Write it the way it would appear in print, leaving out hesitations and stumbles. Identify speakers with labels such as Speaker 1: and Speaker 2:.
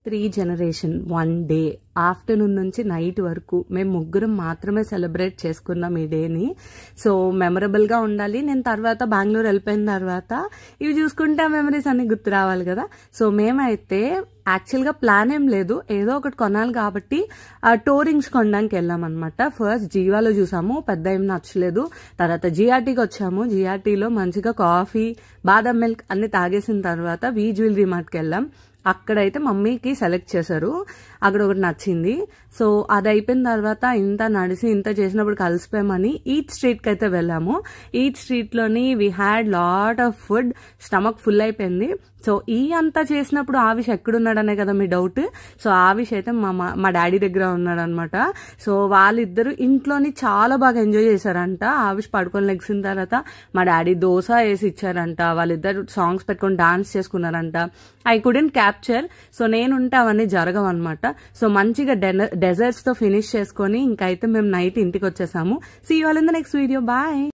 Speaker 1: 3 generation 1 day afternoon నుంచి night వరకు మేము ముగ్గురం మాత్రమే సెలబ్రేట్ చేసుకున్నాం ఈ డేని. సో మెమరబుల్ గా ఉండాలి. నేను తర్వాత బెంగళూరు వెళ్ళిపోయిన తర్వాత ఇవి చూసుకుంటే ఆ మెమరీస్ అన్ని గుర్తు రావాలి కదా. సో మేమైతే యాక్చువల్ గా ప్లాన్ ఏం లేదు, ఏదో ఒకటి కొనాలి కాబట్టి టోరింగ్స్ కొనడానికి వెళ్ళాం అనమాట. ఫస్ట్ జీవాలో చూసాము, పెద్ద ఏం నచ్చలేదు. తర్వాత జిఆర్టీకి వచ్చాము. జిఆర్టీలో మంచిగా కాఫీ, బాదం మిల్క్ అన్ని తాగేసిన తర్వాత వి జ్యువెలరీ మార్ట్కి వెళ్ళాం. అక్కడైతే మమ్మీకి సెలెక్ట్ చేశారు, అక్కడ ఒకటి నచ్చింది. సో అది అయిపోయిన తర్వాత ఇంత నడిచి ఇంత చేసినప్పుడు కలిసిపోయామని ఈట్ స్ట్రీట్కి అయితే వెళ్ళాము. ఈట్ స్ట్రీట్లోని we had lot of food, stomach full అయిపోయింది. సో ఈ అంతా చేసినప్పుడు ఆవిష్ ఎక్కడున్నాడనే కదా మీ డౌట్. సో ఆవిష్ అయితే మా డాడీ దగ్గర ఉన్నాడు అనమాట. సో వాళ్ళిద్దరు ఇంట్లోని చాలా బాగా ఎంజాయ్ చేశారంట. ఆవిష్ పడుకొని లెగ్సిన తర్వాత మా డాడీ దోశ వేసి ఇచ్చారంట. వాళ్ళిద్దరు సాంగ్స్ పెట్టుకొని డాన్స్ చేసుకున్నారంట. I couldn't capture. సో నేనుంటే అవన్నీ జరగవన్నమాట. సో మంచిగా డెజర్ట్స్ తో ఫినిష్ చేసుకొని ఇంకైతే మేము నైట్ ఇంటికి వచ్చేసాము. See you all in the next video. Bye.